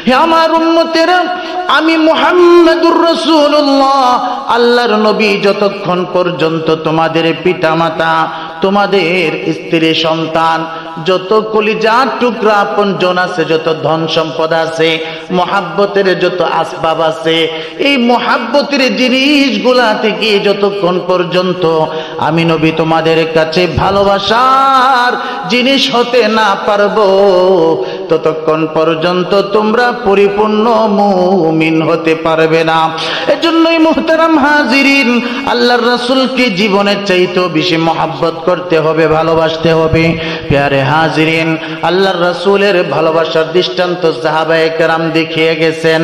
হে আমার উম্মতেরা, আমি মুহাম্মাদুর রাসূলুল্লাহ আল্লাহর নবী যতক্ষণ পর্যন্ত তোমাদের পিতামাতা, তোমাদের স্ত্রী সন্তান, যত কলিজার টুকরা আপনজন আছে, যত ধন সম্পদ আছে, মহাব্বতের যত আসবাব আছে, এই মহাব্বতের জিনিসগুলা থেকে যতক্ষণ পর্যন্ত আমি নবী তোমাদের কাছে ভালোবাসার জিনিস হতে না পারবো, ততক্ষণ পর্যন্ত তোমরা পরিপূর্ণ মুমিন হতে পারবে না। এজন্যই মুহতারাম হাজিরিন, আল্লাহর রাসূলকে জীবনের চাইতেও বেশি মহব্বত করতে হবে, ভালোবাসতে হবে। প্যারে হাজিরিন, আল্লাহর রাসূলের ভালোবাসার দৃষ্টান্ত সাহাবায়ে কেরাম দেখিয়ে গেছেন।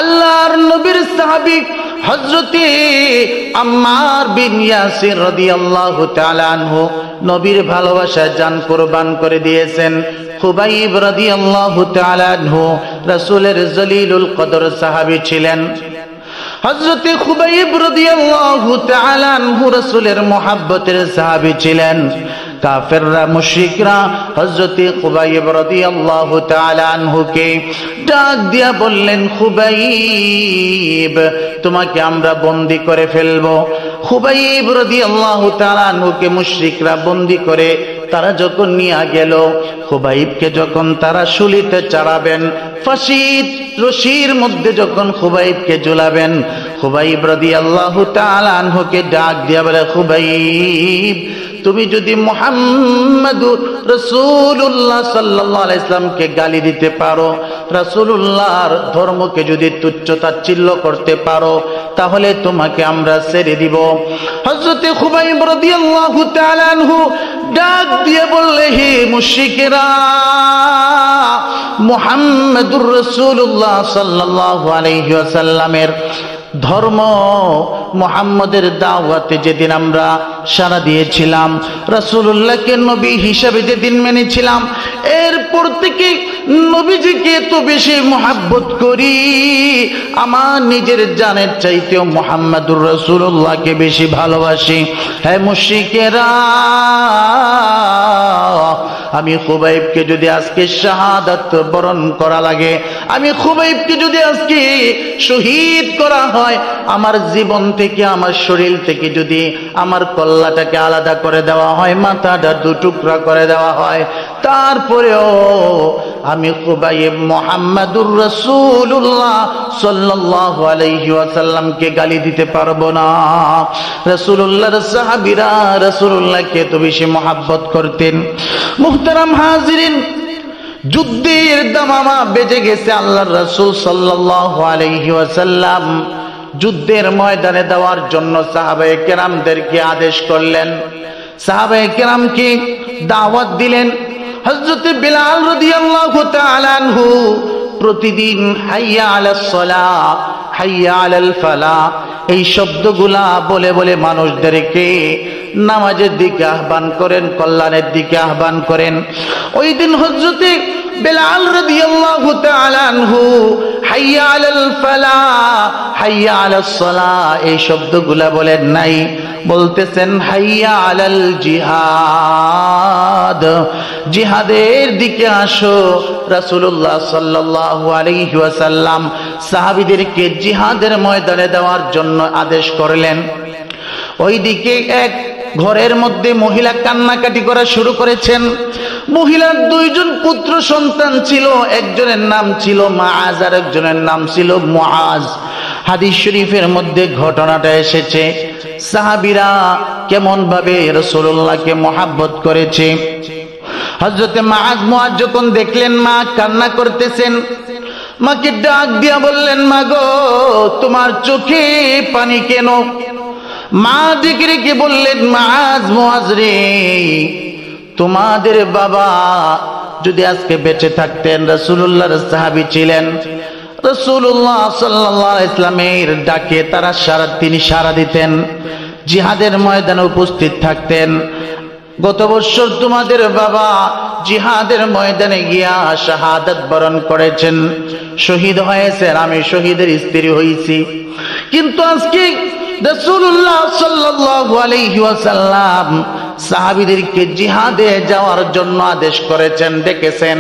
আল্লাহর নবীর সাহাবী হযরতে আম্মার বিন ইয়াসির রাদিয়াল্লাহু তাআলা আনহু নবীর ভালোবাসায় জান কুরবান করে দিয়েছেন। খুবাইব রাদিয়াল্লাহু তাআলা আনহু রাসূলের জলিলুল কদর সাহাবী ছিলেন। হযরতে খুবাইব রাদিয়াল্লাহু তাআলা আনহু রাসূলের মুহাব্বতের সাহাবী ছিলেন। কাফেররা, মুশরিকরা হযরতে খুবাইব রাদিয়াল্লাহু তাআলা আনহুকে ডাক দিয়া বললেন, খুবাইব, তোমাকে আমরা বন্দী করে ফেলবো। খুবাইব রাদিয়াল্লাহু তাআলা আনহুকে মুশরিকরা বন্দী করে তারা যখন নিয়ে গেল, খুবাইবকে যখন তারা শুলিতে চড়াবেন, ফাঁসির রশির মধ্যে যখন খুবাইবকে ঝুলাবেন, খুবাইব রাদিয়াল্লাহু তাআলা আনহুকে ডাক দিয়া বলে, খুবাইব, তুমি যদি মুহাম্মাদুর রাসূলুল্লাহ সাল্লাল্লাহু আলাইহি সাল্লামকে গালি দিতে পারো, রাসূলুল্লাহর ধর্মকে যদি তুচ্ছ তাচ্ছিল্য করতে পারো, তাহলে তোমাকে আমরা ছেড়ে দিব। হযরতে খুবাইব রাদিয়াল্লাহু তাআলা আনহু ডাক দিয়ে বললে, হে মুশরিকেরা, মুহাম্মাদুর রাসূলুল্লাহ সাল্লাল্লাহু আলাইহি ওয়াসাল্লামের ধর্ম, মুহাম্মাদের দাওয়াতে যেদিন আমরা সাড়া দিয়েছিলাম, রাসূলুল্লাহকে নবী হিসাবে যেদিন মেনেছিলাম, এরপর থেকে নবীজিকে এত বেশি মহব্বত করি, আমার নিজের জানের চাইতেও মুহাম্মাদুর রাসূলুল্লাহকে বেশি ভালোবাসি। হে মুশরিকেরা, আমি খুবাইবকে যদি আজকে শাহাদাত বরণ করা লাগে, আমি খুবাইবকে যদি আজকে শহীদ করা হয়, আমার জীবন থেকে, আমার শরীর থেকে যদি আমার কল্লাটাকে আলাদা করে দেওয়া হয়, মাথাটা দুটুকরা করে দেওয়া হয়, তারপরেও আমি খুবাইব মুহাম্মাদুর রাসূলুল্লাহ সাল্লাল্লাহু আলাইহি ওয়াসাল্লামকে গালি দিতে পারবো না। রাসূলুল্লাহর সাহাবীরা রাসূলুল্লাহকে তো বেশি মহব্বত করতেন। মুহতারাম হাজিরিন, যুদ্ধের দামামা বেজে গেছে। আল্লাহর রাসূল সাল্লাল্লাহু আলাইহি ওয়াসাল্লাম যুদ্ধের ময়দানে দেওয়ার জন্য সাহাবায়ে কেরামদেরকে আদেশ করলেন, সাহাবায়ে কেরামকে দাওয়াত দিলেন। হযরতে বিলাল রাদিয়াল্লাহু তাআলা আনহু প্রতিদিন হাইয়া আলাস সালাহ, হাইয়া আলাল ফালাহ এই শব্দগুলা বলে বলে মানুষদেরকে নামাজের দিকে আহ্বান করেন, কল্যাণের দিকে আহ্বান করেন। ওই দিন হযরতে বিলাল রাদিয়াল্লাহু তাআলা আনহু হাইয়া আলাল ফালাহ, হাইয়া আলাস সালাহ এই শব্দগুলা বলেন নাই, বলতেছেন হাইয়া আলাল জিহাদ, জিহাদের দিকে আসো। রাসূলুল্লাহ সাল্লাল্লাহু আলাইহি ওয়াসাল্লাম সাহাবীদেরকে জিহাদের ময়দানে দেওয়ার জন্য আদেশ করলেন। ওইদিকে এক ঘরের মধ্যে মহিলা কান্নাকাটি করা শুরু করেছেন। মহিলার দুইজন পুত্র সন্তান ছিল, একজনের নাম ছিল মাআজ আর একজনের নাম ছিল মুআজ। হাদিস শরীফের মধ্যে ঘটনাটা এসেছে, সাহাবীরা কেমন ভাবে রাসূলুল্লাহকে মহব্বত করেছে। হযরতে মাআজ মুআজ যখন দেখলেন মা কান্না করতেছেন, মাকে ডাক দিয়া বললেন, মা গো, তোমার চোখে পানি কেন? মা ডেকে রেখে বললেন, মাআজ মুআজ রে, তোমাদের বাবা যদি আজকে বেঁচে থাকতেন, রাসূলুল্লাহর সাহাবী ছিলেন, রাসূলুল্লাহ সাল্লাল্লাহু আলাইহি ওয়াসাল্লামের ডাকে তিনি সাড়া দিতেন, জিহাদের ময়দানে উপস্থিত থাকতেন। গত বছর তোমাদের বাবা জিহাদের ময়দানে গিয়া শাহাদাত বরণ করেছেন, শহীদ হয়েছেন, আমি শহীদের স্ত্রী হয়েছি। কিন্তু আজকে রাসূলুল্লাহ সাল্লাল্লাহু আলাইহি ওয়াসাল্লাম সাহাবীদেরকে জিহাদে যাওয়ার জন্য আদেশ করেছেন, ডেকেছেন,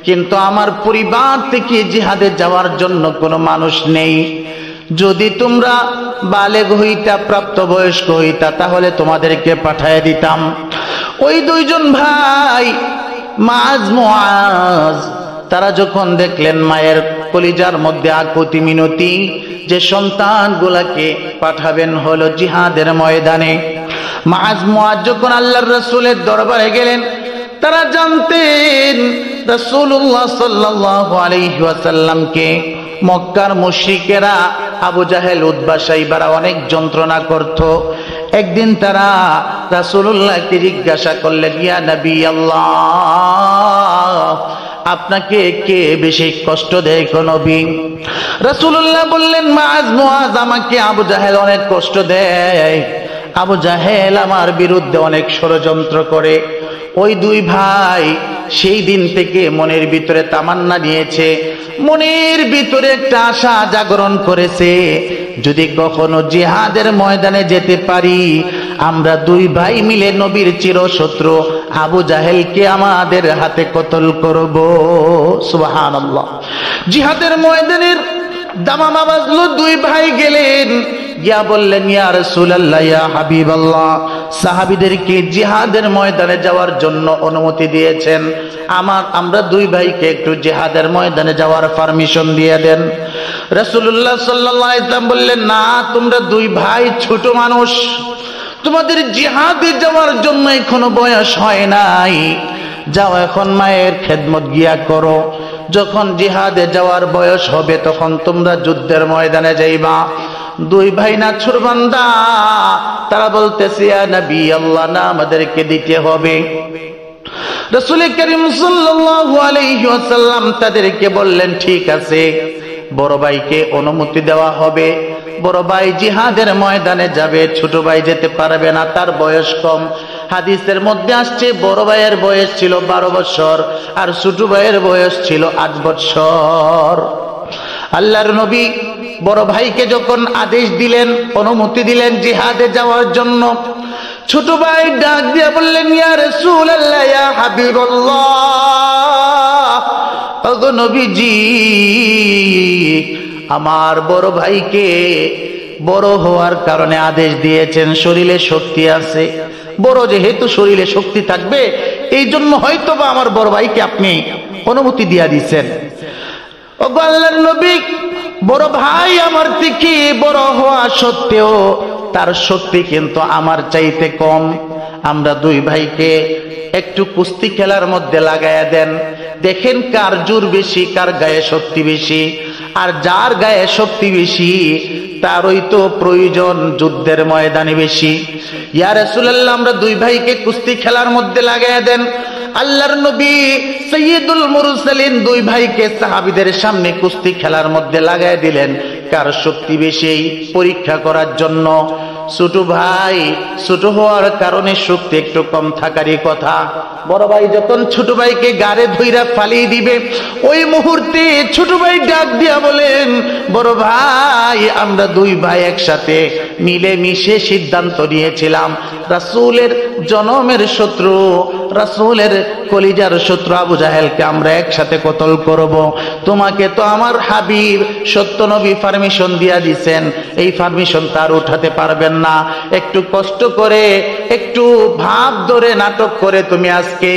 কিন্তু আমার পরিবার থেকে জিহাদে যাওয়ার জন্য কোনো মানুষ নেই। যদি তোমরা বালেগ হইতা, প্রাপ্তবয়স্ক হইতা, তাহলে তোমাদেরকে পাঠিয়ে দিতাম। ওই দুইজন ভাই মাআজ মুআজ তারা যখন দেখলেন মায়ের কলিজার মধ্যে আকুতি মিনতি যে সন্তানগুলাকে পাঠাবেন হলো জিহাদের ময়দানে, মাআজ মুআজ যখন আল্লাহর রাসূলের দরবারে গেলেন, তারা জানতেন রাসূলুল্লাহ সাল্লাল্লাহু আলাইহি ওয়াসাল্লামকে মক্কার মুশরিকেরা আবু জাহেল, উতবা, শাইবারা অনেক যন্ত্রণা করত। একদিন তারা রাসূলুল্লাহকে জিজ্ঞাসা করলেন, ইয়া নবী আল্লাহ, আপনাকে কে বেশি কষ্ট দেয় গো নবী? রাসূলুল্লাহ বললেন, মাআজ মুআজ, আমাকে আবু জাহেল অনেক কষ্ট দেয়। আবু জাহেল আমার বিরুদ্ধে অনেক ষড়যন্ত্র করে। ওই দুই ভাই সেই দিন থেকে মনের ভিতরে তামান্না নিয়েছে, মনের ভিতরে একটা আশা জাগরণ করেছে, যদি কখনো জিহাদের ময়দানে যেতে পারি, আমরা দুই ভাই মিলে নবীর চিরশত্রু আবু জাহেলকে আমাদের হাতে কতল করব। সুবহানাল্লাহ। জিহাদের ময়দানের দামামা বাজলো, দুই ভাই গেলেন, গিয়া বললেন, ইয়া রাসূলুল্লাহ, ইয়া হাবিবাল্লাহ, সাহাবীদেরকে জিহাদের ময়দানে যাওয়ার জন্য অনুমতি দিয়েছেন, আমরা দুই ভাইকে একটু জিহাদের ময়দানে যাওয়ার পারমিশন দিয়ে দেন। রাসূলুল্লাহ সাল্লাল্লাহু আলাইহি ওয়াসাল্লাম বললেন, না, তোমরা দুই ভাই ছোট মানুষ, তোমাদের জিহাদে যাওয়ার জন্য এখনো বয়স হয় নাই, যাও এখন মায়ের খেদমত গিয়া করো, যখন জিহাদে যাওয়ার বয়স হবে তখন তোমরা যুদ্ধের ময়দানে যাইবা। দুই ভাই না ছুরবান্দা, তারা বলতেছে, ইয়া নবী আল্লাহ, না, আমাদেরকে দিতে হবে। রাসূল করিম সাল্লাল্লাহু আলাইহি ওয়াসাল্লাম তাদেরকে বললেন, ঠিক আছে, বড় ভাইকে অনুমতি দেওয়া হবে, বড় ভাই জিহাদের ময়দানে যাবে, ছোট ভাই যেতে পারবে না, তার বয়স কম। হাদিসের মধ্যে আসছে বড় ভাইয়ের বয়স ছিল 12 বছর আর ছোট ভাইয়ের বয়স ছিল 8 বছর। আল্লাহর নবী বড় ভাইকে যখন আদেশ দিলেন, অনুমতি দিলেন জিহাদে যাওয়ার জন্য, ছোট ভাই ডাক দিয়ে বললেন, ইয়া রাসূলুল্লাহ, ইয়া হাবিবাল্লাহ, ওগো নবীজি, আমার বড় ভাইকে বড় হওয়ার কারণে আদেশ দিয়েছেন, শরীরে শক্তি আছে, বড় যেহেতু শরীরে শক্তি থাকবে, এই জন্য হয়তো বা আমার বড় ভাইকে আপনি অনুমতি দিয়া দিচ্ছেন। ওগো আল্লাহর নবী, বড় ভাই আমার থেকে বড় হওয়া সত্ত্বেও তার শক্তি কিন্তু আমার চাইতে কম, আমরা দুই ভাইকে একটু কুস্তি খেলার মধ্যে লাগাইয়া দেন, দেখেন কার জোর বেশি, কার গায়ে শক্তি বেশি, আর যার গায়ে শক্তি বেশি তারই তো প্রয়োজন যুদ্ধের ময়দানে বেশি। ইয়া রাসূলুল্লাহ, আমরা দুই ভাইকে কুস্তি খেলার মধ্যে লাগাইয়া দেন। আল্লাহর নবী সাইয়্যিদুল মুরসালিন দুই ভাইকে সাহাবীদের সামনে কুস্তি খেলার মধ্যে লাগাই দিলেন, কার শক্তি বেশি পরীক্ষা করার জন্য। ছোট ভাই ছোট হওয়ার কারণে শক্তি একটু কম থাকারই কথা। বড় ভাই যখন ছোট ভাইকে গাড়ে ধইরা ফালিয়ে দিবে, ওই মুহূর্তে ছোট ভাই ডাক দিয়া বলেন, বড় ভাই, আমরা দুই ভাই একসাথে মিলে মিশে সিদ্ধান্ত নিয়েছিলাম, রাসূলের জনমের শত্রু, রাসূলের কলিজার শত্রু আবু জাহেলকে আমরা একসাথে কতল করব। তোমাকে তো আমার হাবিব সত্য নবী পারমিশন দিয়া দিছেন, এই পারমিশন তার উঠাতে পারবেন না। একটু কষ্ট করে, একটু ভাব ধরে, নাটক করে তুমি আজকে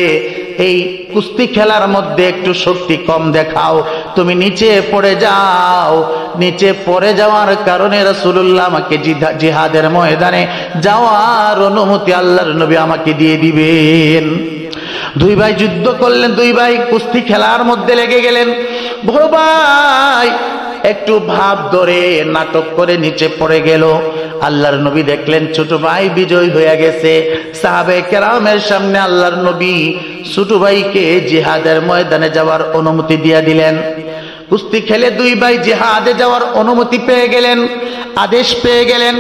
এই কুস্তি খেলার মধ্যে একটু শক্তি কম দেখাও, তুমি নিচে পড়ে যাও। নিচে পড়ে যাওয়ার কারণে রাসূলুল্লাহ আমাকে জিহাদের ময়দানে যাওয়ার অনুমতি আল্লাহর নবী আমাকে দিয়ে দিবেন। দুই ভাই যুদ্ধ করলেন, দুই ভাই কুস্তি খেলার মধ্যে লেগে গেলেন। বড় ভাই একটু ভাব ধরে নাটক করে নিচে পড়ে গেল। আল্লাহর নবী দেখলেন ছোট ভাই বিজয় হয়ে গেছে। সাহাবে কেরামের সামনে আল্লাহর নবী ছোট ভাইকে জিহাদের ময়দানে যাওয়ার অনুমতি দিয়ে দিলেন। কুস্তি খেলে দুই ভাই জিহাদে যাওয়ার অনুমতি পেয়ে গেলেন, আদেশ পেয়ে গেলেন।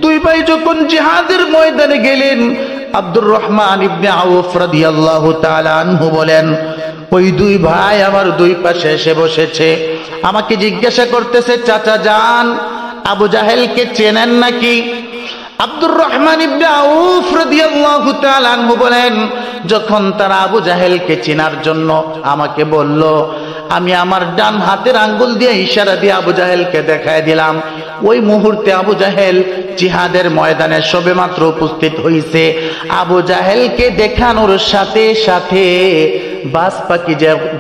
দুই ভাই যখন জিহাদের ময়দানে গেলেন, আব্দুর রহমান ইবনে আউফ রাদিয়াল্লাহু তাআলা আনহু বলেন, ওই দুই ভাই আমার দুই পাশে এসে বসেছে, আমাকে জিজ্ঞাসা করতেছে, চাচা যান, আবু জাহেলকে চেনেন নাকি? আব্দুর রহমান ইবনে আউফ রাদিয়াল্লাহু তাআলা আনহু বলেন, যখন তারা আবু জাহেলকে চেনার জন্য আমাকে বলল, আমি আমার ডান হাতের আঙ্গুল দিয়ে ইশারা দিয়ে আবু জাহেলকে দেখায় দিলাম। ওই মুহূর্তে আবু জাহেল জিহাদের ময়দানে সবেমাত্র উপস্থিত হইছে। আবু জাহেলকে দেখানোর সাথে সাথে বাজ পাখি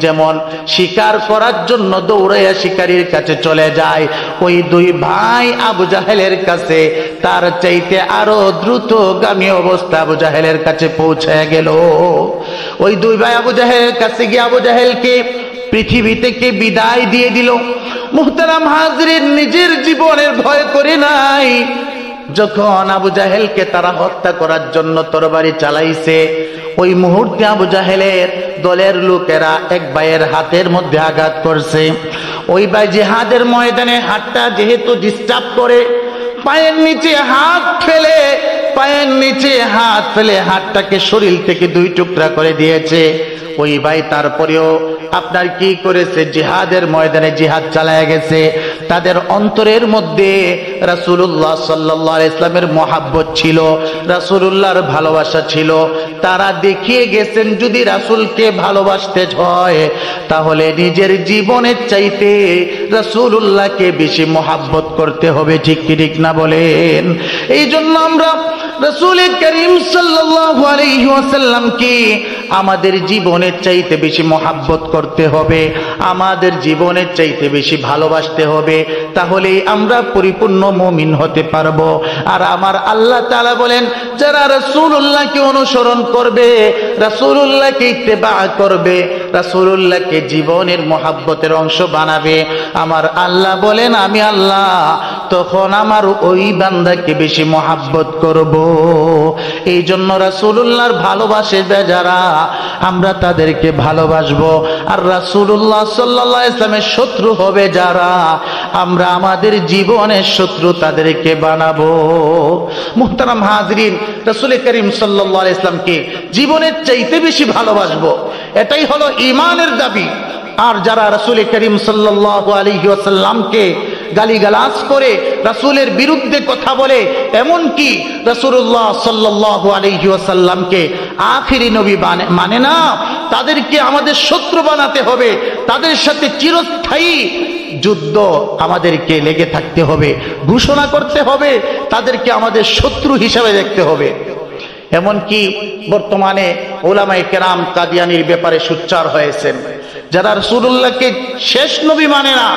যেমন শিকার করার জন্য দৌড়াইয়া শিকারীর কাছে চলে যায়, ওই দুই ভাই আবু জাহেলের কাছে তার চাইতে আরো দ্রুতগামী অবস্থা আবু জাহেলের কাছে পৌঁছায় গেল। ওই দুই ভাই আবু জাহেলের কাছে গিয়ে আবু জাহেলকে পৃথিবী থেকে বিদায় দিয়ে দিল। মুহতারাম হাজরিন, নিজের জীবনের ভয় করে নাই। যখন আবু জাহেলকে তারা হত্যা করার জন্য তরবারি চালাইছে, ওই মুহূর্তে আবু জাহেলের দলের লোকেরা এক ভাইয়ের হাতের মধ্যে আঘাত করছে। ওই ভাই জিহাদের ময়দানে হাতটা যেহেতু ডিস্টার্ব করে, পায়ের নিচে হাত ফেলে হাতটাকে শরীর থেকে দুই টুকরা করে দিয়েছে। ওই ভাই তারপরেও আপনার কি করেছে, জিহাদের ময়দানে জিহাদ চালায় গেছে। তাদের অন্তরের মধ্যে রাসূলুল্লাহ সাল্লাল্লাহু আলাইহি ইসলামের মহাব্বত ছিল, রাসূলুল্লাহর ভালোবাসা ছিল। তারা দেখিয়ে গেছেন যদি রাসূলকে ভালোবাসতে হয় তাহলে নিজের জীবনের চাইতে রাসূলুল্লাহকে বেশি মহাব্বত করতে হবে। ঠিক কি ঠিক না বলেন? এই জন্য আমরা রাসূল করিম সাল্লাল্লাহু আলাইহি ওয়াসাল্লামকে আমাদের জীবনের চাইতে বেশি মহাব্বত করতে হবে, আমাদের জীবনের চাইতে বেশি ভালোবাসতে হবে, তাহলেই আমরা পরিপূর্ণ মুমিন হতে পারবো। আর আমার আল্লাহ তাআলা বলেন, যারা রাসূলুল্লাহকে অনুসরণ করবে, রাসূলুল্লাহকে ইত্তেবা করবে, রাসূলুল্লাহকে জীবনের মহাব্বতের অংশ বানাবে, আমার আল্লাহ বলেন আমি আল্লাহ তখন আমার ওই বান্দাকে বেশি মহাব্বত করব। এই জন্য রাসূলুল্লাহর ভালোবাসে যারা, আমরা তাদেরকে ভালোবাসবো। আর রাসূলুল্লাহ সাল্লাল্লাহু আলাইহি ওয়াসাল্লামের শত্রু হবে যারা, আমরা আমাদের জীবনের শত্রু তাদেরকে বানাবো। মুহতারাম হাজরিন, রাসূল করিম সাল্লাল্লাহু আলাইহি ওয়াসাল্লামকে জীবনের চাইতে বেশি ভালোবাসবো, এটাই হলো ঈমানের দাবি। আর যারা রাসূল করিম সাল্লাল্লাহু আলাইহি ওয়াসাল্লামকে গালিগালাজ করে, রাসূলের বিরুদ্ধে কথা বলে, এমন কি রাসূলুল্লাহ সাল্লাল্লাহু আলাইহি ওয়াসাল্লামকে আখিরি নবী মানে না, তাদেরকে আমাদের শত্রু বানাতে হবে, তাদের সাথে চিরস্থায়ী যুদ্ধ আমাদেরকে লেগে থাকতে হবে, ঘোষণা করতে হবে, তাদেরকে আমাদের শত্রু হিসাবে দেখতে হবে। এমনকি বর্তমানে উলামায়ে কেরাম কাদিয়ানির ব্যাপারে সোচ্চার হয়েছেন। যারা রাসূলুল্লাহকে শেষ নবী মানে না,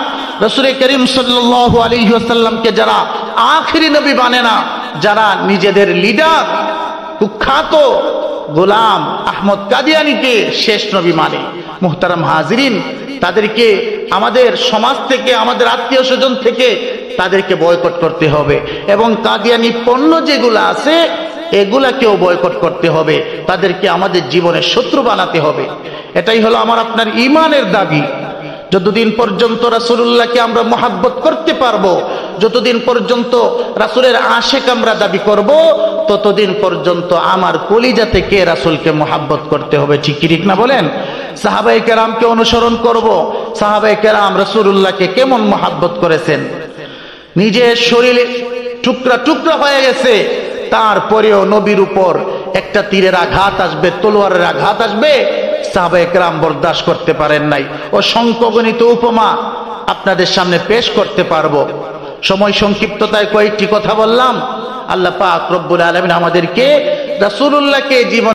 রাসূল করিম সাল্লাল্লাহু আলাইহি ওয়াসাল্লামকে যারা আখিরি নবী মানে না, যারা নিজেদের লিডার কুখ্যাত গোলাম আহমদ কাদিয়ানীকে শেষ নবী মানে, মুহতারাম হাজিরিন, তাদেরকে আমাদের সমাজ থেকে, আমাদের আত্মীয় স্বজন থেকে তাদেরকে বয়কট করতে হবে। এবং কাদিয়ানী পণ্য যেগুলো আছে এগুলাকেও বয়কট করতে হবে, তাদেরকে আমাদের জীবনের শত্রু বানাতে হবে। এটাই হলো আমার আপনার ঈমানের দাবি। যতদিন পর্যন্ত রাসূলুল্লাহকে আমরা মহাব্বত করতে পারবো, যতদিন পর্যন্ত রাসূলের আশিক আমরা দাবি করব, ততদিন পর্যন্ত আমার কলিজা থেকে রাসূলকে মহাব্বত করতে হবে। ঠিক কি ঠিক না বলেন? সাহাবায়ে কেরামকে অনুসরণ করব। সাহাবায়ে কেরাম রাসূলুল্লাহকে কেমন মহাব্বত করেছেন, নিজের শরীরে টুকরা টুকরা হয়ে গেছে, তারপরেও নবীর উপর একটা তীরের আঘাত আসবে, তলোয়ারের আঘাত আসবে, সাহাবায়ে কেরাম বরদাস্ত করতে পারেন নাই। অসংখ্য গণিত উপমা আপনাদের সামনে পেশ করতে পারবো, সময় সংক্ষিপ্ততায় কয়েকটি কথা বললাম। আল্লাহ পাক রব্বুল আলামিন আমাদেরকে রাসূলুল্লাহকে জীবন